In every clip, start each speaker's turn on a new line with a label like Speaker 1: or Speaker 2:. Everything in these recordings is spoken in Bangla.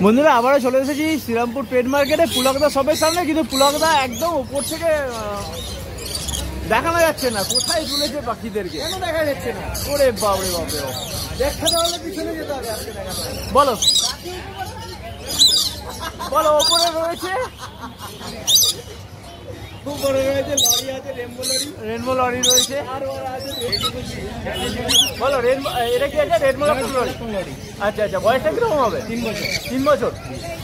Speaker 1: বন্ধুরা আবারও চলে এসেছি শ্রীরামপুর পেট মার্কেটে পুলকদা শপের সামনে, কিন্তু পুলকদা একদম উপর থেকে দেখানো যাচ্ছে না কোথায় তুলেছে পাখিদেরকে, কেন দেখা যাচ্ছে না? ওরে বাপরে বাপরে, দেখাতে হলে পিছনে যেতে হবে। বলো বলো, ওপরে রয়েছে উপরে রয়েছে লরি আছে, রেনবো লরি রয়েছে। বলো এটা কি আছে? Rainbow lory. আচ্ছা আচ্ছা, বয়সটা কিরকম হবে? 3 বছর।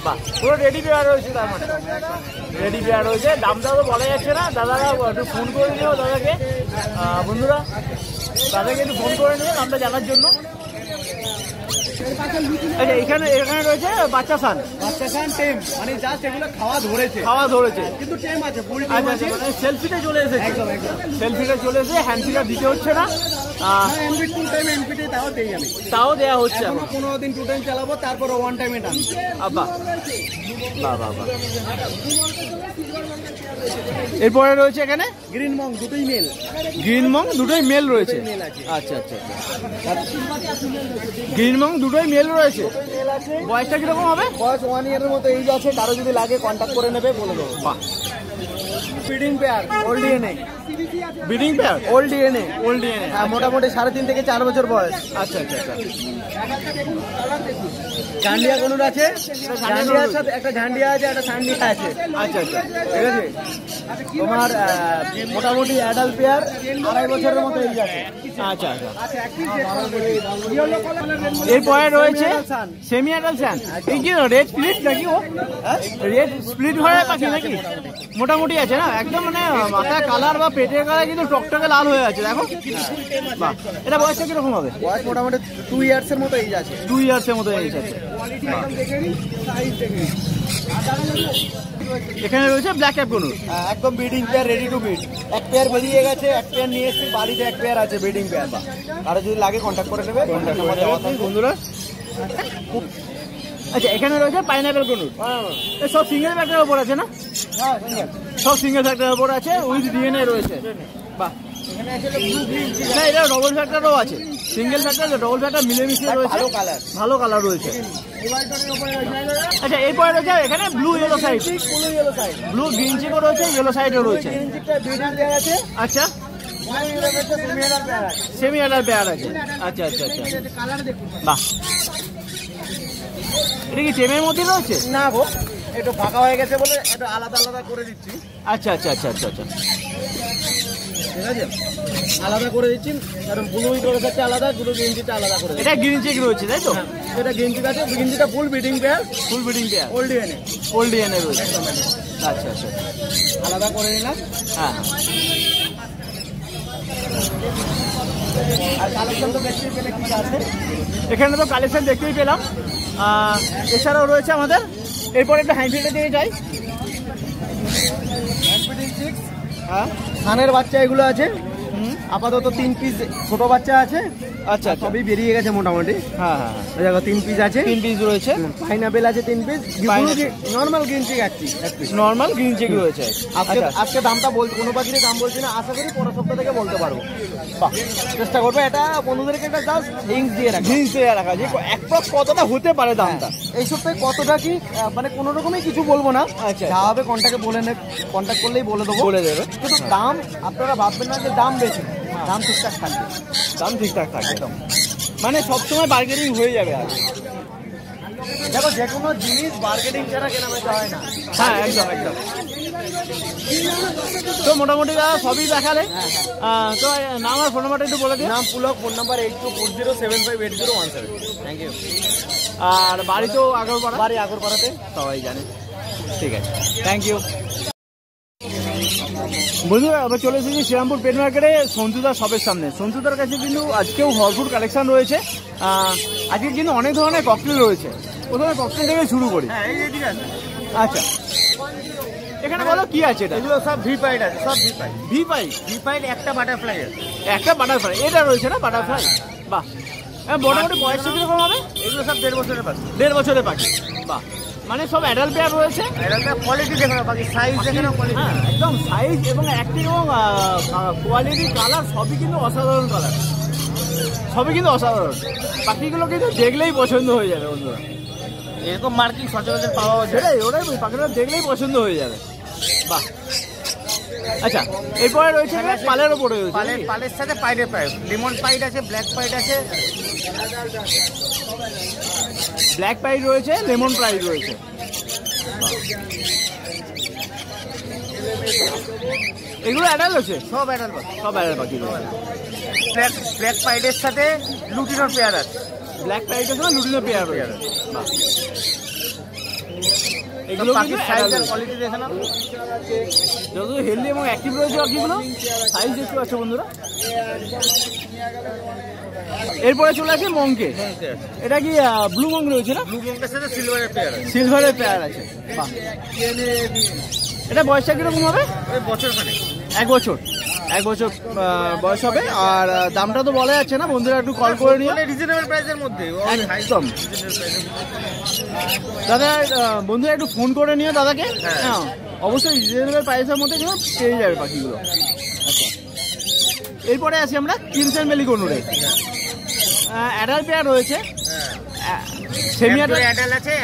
Speaker 1: বাহ, পুরো রেডি পেয়ার রয়েছে। তার মানে রেডি পেয়ার রয়েছে। দামটা তো বলা যাচ্ছে না, দাদারা একটু ফোন করে নিও দাদাকে। বন্ধুরা দাদাকে একটু ফোন করে নিও দামটা জানার জন্য। আচ্ছা, এখানে রয়েছে বাচ্চা সান টেম, মানে জাস্ট এগুলো খাওয়া ধরেছে কিন্তু টেম আছে। আচ্ছা আচ্ছা, মানে সেলফিতে চলে এসেছে। সেলফিতে চলে এসে হ্যান্ড ফিডার দিতে হচ্ছে না, তাও দেওয়া হচ্ছে। 15 দিন 2 টাইম চালাবো, তারপর 1 টাইমে টান। বাহ বাহ বাহ বাহ। এরপরে রয়েছে এখানে গ্রিন মং, দুটোই মেল রয়েছে। আচ্ছা আচ্ছা আচ্ছা, গ্রিন মং দুটোই মেল রয়েছে। বয়সটা কিরকম হবে? বয়স 1 ইয়ারের মতো এইজ আছে। কারো যদি লাগে কন্ট্যাক্ট করে নেবে, বলে দেবো। বাহ, breeding pair, old DNA. Breeding pair, old DNA. হ্যাঁ, মোটামুটি 3.5 থেকে 4 বছর বয়স। আচ্ছা আচ্ছা আচ্ছা। ঝান্ডিয়া গনুর আছে, ঝান্ডিয়ার সাথে একটা ঝান্ডিয়া আছে, একটা সান্ডিয়া আছে। আচ্ছা আচ্ছা, ঠিক আছে। তোমার মোটামুটি অ্যাডাল্ট পেয়ার 2.5 বছরের মতো এইজ আছে। আচ্ছা আচ্ছা। এরপরে রয়েছে সেমি অ্যাডাল্ট স্যান। এই কি রেড স্প্লিট নাকি? ও রেড স্প্লিট হয়ে পাখি নাকি? মোটামুটি আছে না, একদম মানে মাথা কালার বা পেটের কালার কিন্তু টকটকে লাল হয়ে আছে। দেখো, বাহ। এটা বয়সটা কিরকম হবে? বয়স মোটামুটি 2 ইয়ার্সের মতো এইজ আছে। 2 ইয়ার্সের মতো এইজ আছে। এখানে রয়েছে ব্ল্যাক ক্যাপ গনুর, একদম breeding pair, ready to breed. 1 pair বেরিয়ে গেছে, 1 পেয়ার নিয়ে এসেছি বাড়িতে। 1 পেয়ার আছে ব্রিডিং পেয়ার। আর যদি লাগে কন্ট্যাক্ট করে নেবে বন্ধুরা। আচ্ছা, এখানে রয়েছে পাইনাপেল গনুর। সব সিঙ্গেল ফ্যাক্টরের উপর আছে না? সব সিঙ্গেল ফ্যাক্টরের উপর আছে, উইথ ডিএনএ রয়েছে। বাহ, না এটা ডবল ফ্যাক্টরও আছে। সিঙ্গেল ফ্যাক্টর ডবল ফ্যাক্টর মিলেমিশে রয়েছে, ভালো কালার রয়েছে। আচ্ছা, এরপরে রয়েছে এখানে blue yellow side, blue green চিকও রয়েছে, ইয়েলো সাইডও রয়েছে। আচ্ছা, সেমি অ্যাডাল্ট পেয়ার আছে। আচ্ছা আচ্ছা আচ্ছা, বাহ। এটা কি টেমের মধ্যে রয়েছে? না গো, একটু ফাঁকা হয়ে গেছে বলে একটু আলাদা আলাদা করে দিচ্ছি। আচ্ছা আচ্ছা আচ্ছা আচ্ছা আচ্ছা, ঠিক আছে, আলাদা করে দিচ্ছি। কারণ ব্লু ইয়েলোটা আলাদা, ব্লু গ্রিন চিকটা আলাদা করে। এটা গ্রিন চিক রয়েছে তাই তো? এটা গ্রিন চিক আছে। গ্রিন চিকটা full breeding pair, old DNA রয়েছে। আচ্ছা আচ্ছা, আলাদা করে নিলাম। হ্যাঁ, আর কালেকশন তো দেখতেই পেলে কি আছে। এখানে তো কালেকশন দেখতেই পেলাম। এছাড়াও রয়েছে আমাদের। এরপরে একটু হ্যান্ডফিডের দিকে যাই। হ্যাঁ, ধানের বাচ্চা এগুলো আছে। আপাতত 3 পিস ছোট বাচ্চা আছে। আচ্ছা, সবই বেরিয়ে গেছে মোটামুটি। হ্যাঁ হ্যাঁ, দেখো 3 পিস আছে। 3 পিস রয়েছে। পাইনাপেল আছে 3 piece. Normal green cheek normal green cheek রয়েছে। আজকে দামটা বলছি, কোনো পাখির দাম বলছি না। আশা করি পরের সপ্তাহ থেকে বলতে পারবো। বাহ, চেষ্টা করবো। এটা বন্ধুদেরকে একটা জাস্ট লিঙ্ক দিয়ে রাখা যে অ্যাপ্রক্স কতটা হতে পারে দামটা। এই সপ্তাহে কতটা কি, মানে কোনো রকমই কিছু বলবো না। আচ্ছা, যা হবে কন্ট্যাক্ট করলেই বলে দেবে। কিন্তু দাম আপনারা ভাববেন না যে দাম বেশি, দাম ঠিকঠাক থাকবে। একদম, মানে সবসময় বার্গেনিং হয়ে যাবে। আর দেখো, যে কোনো জিনিস বার্গেনিং ছাড়া কেনাবেচা হয় না। হ্যাঁ, একদম একদম। তো মোটামুটি সবই দেখালে। তো নাম আর ফোন নাম্বারটা একটু বলে দিই। নাম Pulak, phone number 8240758017। Thank you. আর বাড়ি তো আগরপাড়াতে, সবাই জানে। ঠিক আছে, থ্যাংক ইউ। বন্ধুরা, আমরা চলে এসেছি শ্রীরামপুর পেট মার্কেটে সন্তুদার শপের সামনে। সন্তুদার কাছে কিন্তু আজকেও ভরপুর কালেকশন রয়েছে। আজকে কিন্তু অনেক ধরনের ককটেল রয়েছে। প্রথমে ককটেল থেকে শুরু করি। আচ্ছা, এখানে বলো কি আছে? এটা এগুলো সব ভিপাইড আছে, সব ভিপাইড। একটা বাটারফ্লাই এটা রয়েছে না, বাটারফ্লাই। বাহ, মোটামুটি বয়সটা কিরকম হবে? এগুলো সব 1.5 বছরের পাখি। বাহ, মানে সব অ্যাডাল্ট পেয়ার রয়েছে। কোয়ালিটি দেখো, বাকি সাইজ দেখো। হ্যাঁ, একদম সাইজ এবং অ্যাক্টিভ এবং কোয়ালিটি, কালার সবই কিন্তু অসাধারণ পাখিগুলো কিন্তু দেখলেই পছন্দ হয়ে যাবে বন্ধুরা। এরকম মার্কিং সচরাচর পাওয়া যায়, ওটাই পাখিটা দেখলেই পছন্দ হয়ে যাবে। বাহ, আচ্ছা এরপরে রয়েছে পালের ওপরে পালের সাথে পাইডের পাইপ, লেমন পাইড আছে, ব্ল্যাক পাইড আছে, ব্ল্যাক পাইড রয়েছে, লেমন পাইড রয়েছে। এগুলো অ্যাডাল্ট আছে, সব অ্যাডাল্ট পাখি, সব অ্যাডাল্ট পাখি। ব্ল্যাক পাইডের সাথে লুটিনোর পেয়ার আছে, ব্ল্যাক পাইডের সাথে লুটিনোর পেয়ার রয়েছে। এগুলো কোয়ালিটি দেখে না, যত হেলদি এবং অ্যাক্টিভ রয়েছে পাখিগুলো, সাইজ দেখতে পাচ্ছ বন্ধুরা। এরপরে চলে আসে মঙ্কে, এটা কি ব্লু মঙ্ক রয়েছে না? ব্লু মঙ্কের সাথে সিলভারের পেয়ার, সিলভারের পেয়ার আছে। এটা বয়সটা কিরকম হবে? বছর খানে, 1 বছর, 1 বছর বয়স হবে। আর দামটা তো বলা যাচ্ছে না, বন্ধুরা একটু কল করে নিও, রিজনেবল প্রাইসের মধ্যে একদম। দাদা বন্ধুরা একটু ফোন করে নিও দাদাকে, হ্যাঁ অবশ্যই রিজনেবল প্রাইসের মধ্যে কিন্তু পেয়ে যাবে পাখিগুলো। আচ্ছা এরপরে আছি আমরা কিনসেন বেলি কনুরে, অ্যাডাল্ট পেয়ার রয়েছে, সেমি অ্যাডাল্ট আছে,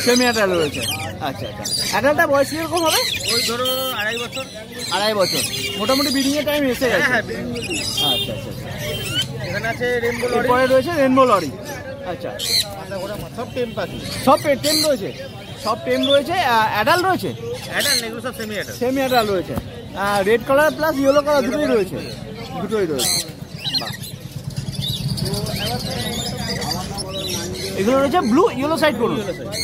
Speaker 1: সেমি অ্যাডাল্ট রয়েছে। আচ্ছা আচ্ছা, অ্যাডাল্টটা বয়স কিরকম হবে? ওই ধরো 2.5 বছর, 2.5 বছর, মোটামুটি ব্রিডিং এর টাইম এসে গেছে। আচ্ছা আচ্ছা, এখানে আছে রেনবো লরি, এরপরে রয়েছে রেনবো লরি। আচ্ছা সব টেম পাখি, সব টেম রয়েছে, সব টেম রয়েছে, অ্যাডাল্ট রয়েছে, অ্যাডাল্ট এগুলো সব সেমি অ্যাডাল্ট, সেমি অ্যাডাল্ট রয়েছে। Red colour plus yellow colour দুটোই রয়েছে, দুটোই রয়েছে। বাহ, এগুলো রয়েছে ব্লু ইয়েলো সাইড করুন।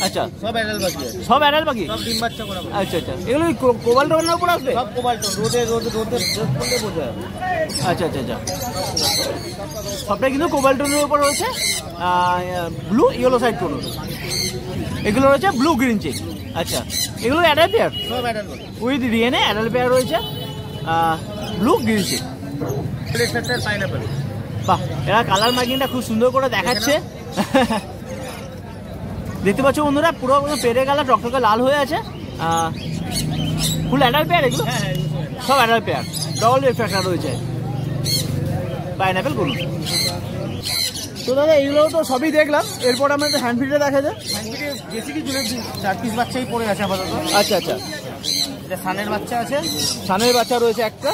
Speaker 1: আচ্ছা সব অ্যাডাল্ট পাখি, সব অ্যাডাল্ট পাখি, সব ডিম বাচ্চা করা। আচ্ছা আচ্ছা, এগুলো কোবাল্ট টোনের উপর আসবে, সব কোবাল্ট, রোদে রোদে রোদে করলে বোঝা যাবে। আচ্ছা আচ্ছা আচ্ছা, সবটাই কিন্তু কোবাল্ট টোনের উপর রয়েছে, ব্লু ইয়েলো সাইড করুন। এগুলো রয়েছে ব্লু গ্রিন চেক। আচ্ছা এগুলো অ্যাডাল্ট পেয়ার, সব adult with DNA adult pair রয়েছে, ব্লু গ্রিন চেক। পাইনাপল, বাহ, এরা কালার মার্কিংটা খুব সুন্দর করে দেখাচ্ছে। দেখতে পাচ্ছ বন্ধুরা, পুরো পেরে কালার টকটকে লাল হয়ে আছে। ফুল অ্যাডাল্ট পেয়ার এগুলো, সব অ্যাডাল্ট পেয়ার, ডবল রিফ্র্যাক্টর রয়েছে। পাইনাপেল করুন। তো দাদা এইগুলো তো সবই দেখলাম, এরপর আমরা একটা হ্যান্ড ফিডে দেখা যায়। হ্যান্ড ফিডে বেশি কিছু 4 পিস বাচ্চাই পড়ে আছে আপাতত। আচ্ছা আচ্ছা, এটা সানের বাচ্চা আছে, সানের বাচ্চা রয়েছে একটা,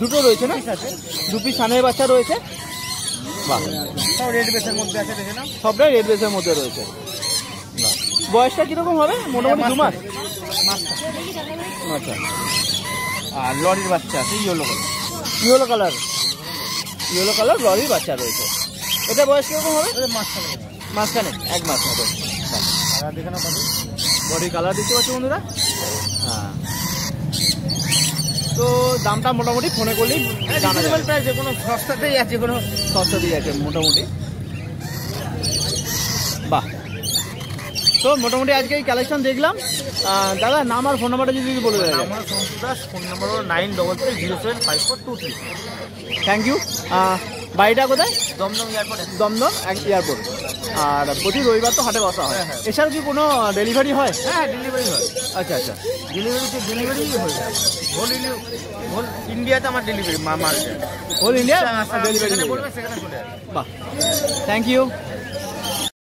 Speaker 1: দুটো রয়েছে না? 2 পিস সানের বাচ্চা রয়েছে। বাহ, সব রেড বেসের মধ্যে আছে, দেখে না, সবটাই রেড বেসের মধ্যে রয়েছে। বয়সটা কিরকম হবে? মোটামুটি 2 মাস। আচ্ছা, আর লরির বাচ্চা আছে yellow colour, yellow colour, yellow colour লরির বাচ্চা রয়েছে। এটা বয়স কিরকম হবে? মাঝখানে 1 মাস মতো। দেখে না বডি কালার দেখতে পাচ্ছ বন্ধুরা। হ্যাঁ, তো দামটা মোটামুটি ফোনে করলেই জানা যাবে, প্রায় যে কোনো সস্তাতেই আছে, কোনো সস্তাতেই আছে মোটামুটি। বাহ, তো মোটামুটি আজকে এই কালেকশন দেখলাম। দাদা নাম আর ফোন নাম্বারটা যদি বলে দেয়। আমার ফোন নাম্বার হলো 9333075423। Thank you. বাড়িটা কোথায়? Dum Dum airport, Dum Dum airport. আর প্রতি রবিবার তো হাটে বসা হয়। এছাড়াও কি কোনো ডেলিভারি হয়? হ্যাঁ ডেলিভারি হয়। আচ্ছা আচ্ছা, ডেলিভারি হয়ে যায় হোল ইন্ডিয়াতে। আমার ডেলিভারি মাল হোল ইন্ডিয়া ডেলিভারি। বাহ, থ্যাংক ইউ।